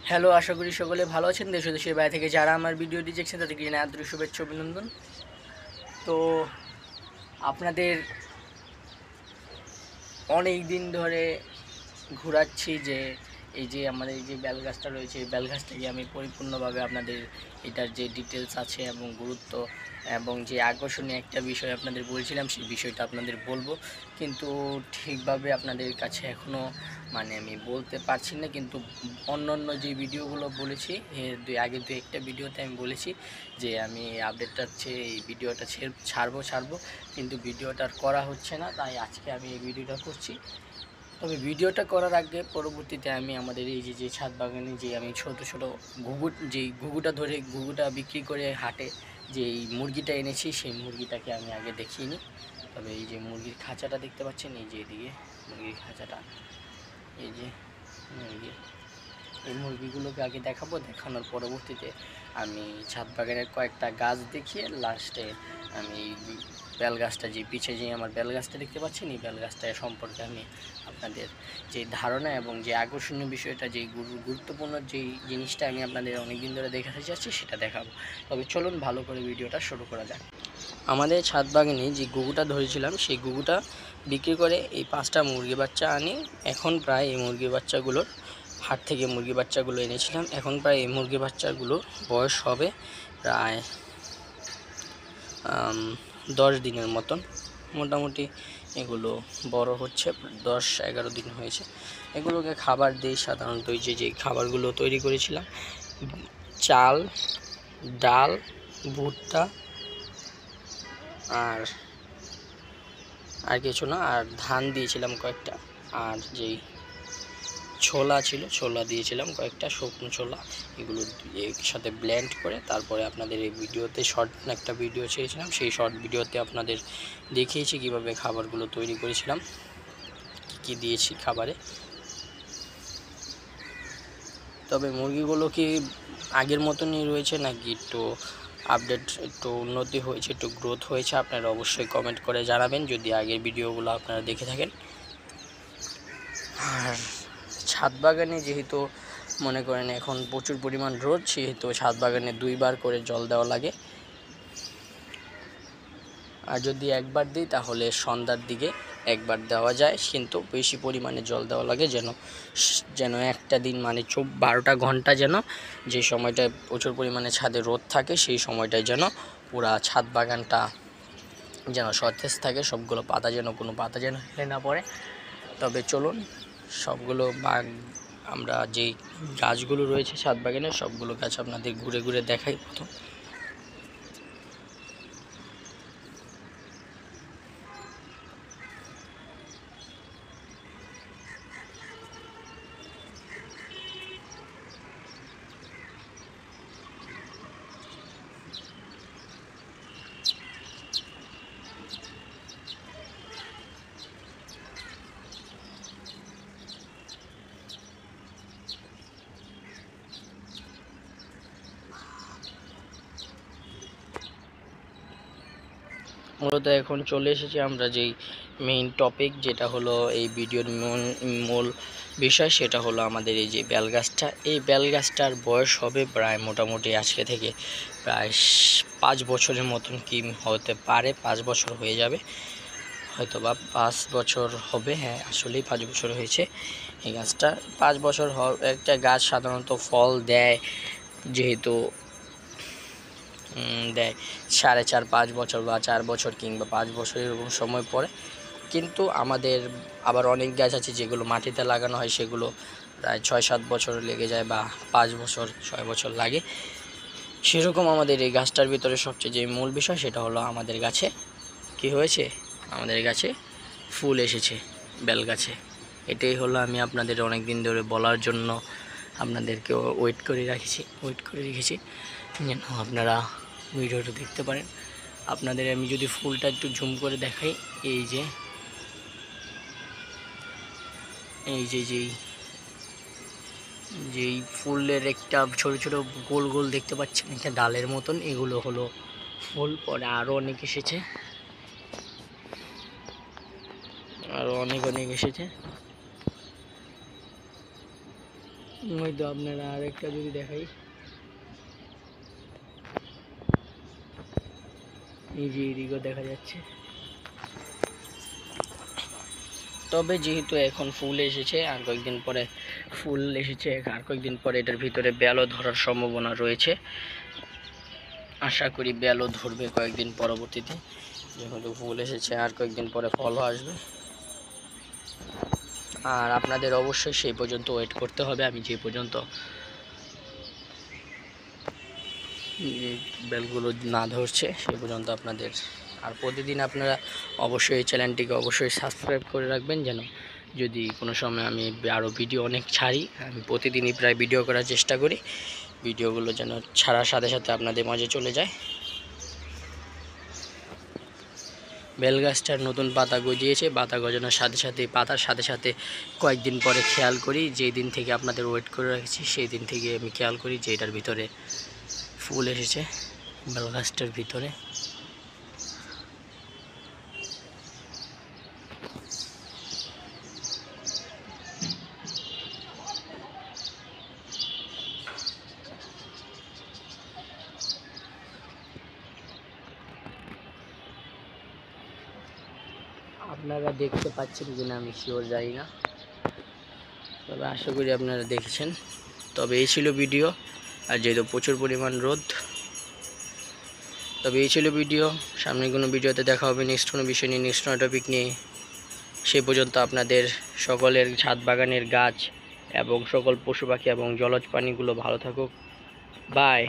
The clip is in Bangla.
হ্যালো, আশা করি সকলে ভালো আছেন। দেশ ও দেশের বাইরে থেকে যারা আমার ভিডিওটি দেখছেন তাদেরকে জানাই আন্তরিক শুভেচ্ছা অভিনন্দন। তো আপনাদের অনেক দিন ধরে ঘোরাচ্ছি যে এই যে আমাদের এই যে বেলগাছটা রয়েছে, এই বেলগাছটাকে আমি পরিপূর্ণভাবে আপনাদের এটার যে ডিটেলস আছে এবং গুরুত্ব এবং যে আকর্ষণীয় একটা বিষয় আপনাদের বলছিলাম সেই বিষয়টা আপনাদের বলবো, কিন্তু ঠিকভাবে আপনাদের কাছে এখনও আমি বলতে পারছি না। কিন্তু অন্য যে ভিডিওগুলো বলেছি, এর আগে একটা ভিডিওতে আমি বলেছি যে আমি আপডেটটা এই ভিডিওটা ছাড়বো, কিন্তু ভিডিওটা আর করা হচ্ছে না। তাই আজকে আমি এই ভিডিওটা করছি। তবে ভিডিওটা করার আগে পরবর্তীতে আমি আমাদের এই যে ছাদ বাগানে যে আমি ছোট ঘুঘুটা বিক্রি করে হাটে যে এই মুরগিটা এনেছি, সেই মুরগিটাকে আমি আগে দেখিয়ে নিই। তবে এই যে মুরগির খাঁচাটা দেখতে পাচ্ছেন, এই যে এদিকে মুরগির খাঁচাটা, এই যে মুরগি, এই মুরগিগুলোকে আগে দেখাবো। দেখানোর পরবর্তীতে আমি ছাদ বাগানের কয়েকটা গাছ দেখিয়ে লাস্টে আমি বেল গাছটা, যে পিছিয়ে যে আমার বেল গাছটা দেখতে পাচ্ছেন, এই বেল গাছটা সম্পর্কে আমি আপনাদের যে ধারণা এবং যে আকর্ষণীয় বিষয়টা, যে গুরুত্বপূর্ণ যেই জিনিসটা আমি আপনাদের অনেক দিন ধরে দেখাতে চাচ্ছি সেটা দেখাবো। তবে চলুন ভালো করে ভিডিওটা শুরু করা যাক। আমাদের ছাদ বাগানে যে ঘুঘুটা ধরেছিলাম, সেই ঘুঘুটা বিক্রি করে এই 5টা মুরগি বাচ্চা আনি। এখন প্রায় এই মুরগি বাচ্চাগুলোর হাট থেকে মুরগি বাচ্চাগুলো এনেছিলাম, এখন প্রায় এই মুরগি বাচ্চাগুলোর বয়স হবে প্রায় 10 দিনের মতন। মোটামুটি এগুলো বড় হচ্ছে, 10-11 দিন হয়েছে। এগুলোকে খাবার দিই সাধারণত ওই যে খাবারগুলো তৈরি করেছিলাম, চাল, ডাল, ভুট্টা আর কিছু না, আর ধান দিয়েছিলাম কয়েকটা, আর যেই ছোলা ছিল ছোলা দিয়েছিলাম কয়েকটা, শুকনো ছোলা। এগুলো একসাথে ব্লেন্ড করে তারপরে আপনাদের এই ভিডিওতে একটা ভিডিও ছেড়েছিলাম, সেই শর্ট ভিডিওতে আপনাদের দেখিয়েছি কিভাবে খাবারগুলো তৈরি করেছিলাম, কি দিয়েছি খাবারে। তবে মুরগিগুলো কি আগের মতনই রয়েছে নাকি একটু আপডেট, একটু উন্নতি হয়েছে, একটু গ্রোথ হয়েছে, আপনারা অবশ্যই কমেন্ট করে জানাবেন যদি আগের ভিডিওগুলো আপনারা দেখে থাকেন। আর ছাদ বাগানে যেহেতু মনে করেন এখন প্রচুর পরিমাণ রোদ, সেহেতু ছাদ বাগানে 2 বার করে জল দেওয়া লাগে। আর যদি একবার দিই তাহলে সন্ধ্যার দিকে একবার দেওয়া যায়, কিন্তু বেশি পরিমাণে জল দেওয়া লাগে যেন একটা দিন 12টা ঘন্টা যেন যে সময়টায় প্রচুর পরিমাণে ছাদে রোদ থাকে, সেই সময়টায় যেন পুরা ছাদ বাগানটা যেন সতেজ থাকে, সবগুলো পাতা যেন কোনো পাতা যেন হেলে না পড়ে। তবে চলুন সবগুলো আমরা যেই গাছগুলো রয়েছে ছাদ বাগানে সবগুলো গাছ আপনাদের ঘুরে ঘুরে দেখাই। প্রথম মূলত এখন চলে এসেছি আমরা যেই মেইন টপিক, যেটা হলো এই ভিডিওর মূল বিষয়, সেটা হলো আমাদের এই যে বেলগাছটা। এই বেলগাছটার বয়স হবে প্রায় মোটামুটি আজকে থেকে প্রায় 5 বছরের মতন কি হতে পারে, 5 বছর হয়ে যাবে হয়তো বা 5 বছর হবে। হ্যাঁ, আসলেই 5 বছর হয়েছে এই গাছটা। 5 বছর একটা গাছ সাধারণত ফল দেয়, যেহেতু দেয় 4.5-5 বছর বা 4 বছর কিংবা 5 বছর এরকম সময় পরে। কিন্তু আমাদের আবার অনেক গাছ আছে যেগুলো মাটিতে লাগানো হয়, সেগুলো প্রায় 6-7 বছর লেগে যায় বা 5 বছর 6 বছর লাগে। সেরকম আমাদের এই গাছটার ভিতরে সবচেয়ে যে মূল বিষয় সেটা হলো আমাদের গাছে কি হয়েছে, আমাদের গাছে ফুল এসেছে বেল গাছে। এটাই হলো আমি আপনাদের অনেক দিন ধরে বলার জন্য আপনাদেরকে ওয়েট করে রেখেছি যেন আপনারা ভিডিওটা দেখতে পারেন। আপনাদের আমি যদি ফুলটা একটু জুম করে দেখাই, এই যে যেই ফুলের একটা ছোট ছোট গোল গোল দেখতে পাচ্ছেন একটা ডালের মতন, এগুলো হলো ফুল। পরে আরও অনেক এসেছে, আরও অনেক এসেছে। ওই তো আপনারা আরেকটা যদি দেখাই, এই যে এদিকেও দেখা যাচ্ছে। তবে যেহেতু এখন ফুল এসেছে, আর কয়েকদিন পরে ফুল এসেছে, আর কয়েকদিন পরে এটার ভিতরে বেলও ধরার সম্ভাবনা রয়েছে। আশা করি বেলও ধরবে কয়েকদিন পরবর্তীতে, যেহেতু ফুল এসেছে আর কয়েকদিন পরে ফলও আসবে। আর আপনাদের অবশ্যই সেই পর্যন্ত ওয়েট করতে হবে। আমি যে পর্যন্ত বেলগুলো না ধরছে সেই পর্যন্ত আপনাদের। আর প্রতিদিন আপনারা অবশ্যই এই চ্যানেলটিকে অবশ্যই সাবস্ক্রাইব করে রাখবেন, যেন যদি কোনো সময় আমি আরও ভিডিও অনেক ছাড়ি, আমি প্রতিদিনই প্রায় ভিডিও করার চেষ্টা করি, ভিডিওগুলো যেন ছাড়ার সাথে সাথে আপনাদের মাঝে চলে যায়। বেল গাছটার নতুন পাতা গজিয়েছে, পাতা গজানোর সাথে সাথে পাতার সাথে সাথে কয়েকদিন পরে খেয়াল করি, যেই দিন থেকে আপনাদের ওয়েট করে রাখছি সেই দিন থেকে আমি খেয়াল করি যে এটার ভিতরে ফুল এসেছে, বেল গাছটার ভিতরে। আপনারা দেখতে পাচ্ছেন কিনা আমি শিওর জানি না, তবে আশা করি আপনারা দেখেছেন। তবে এই ছিল ভিডিও, আর যেহেতু প্রচুর পরিমাণ রোদ, তবে এই ছিল ভিডিও। সামনে কোনো ভিডিওতে দেখা হবে নেক্সট কোনো বিষয় নিয়ে, নেক্সট কোনো টপিক নিয়ে। সেই পর্যন্ত আপনাদের সকলের ছাদ বাগানের গাছ এবং সকল পশু পাখি এবং জলজ প্রাণীগুলো ভালো থাকুক। বাই।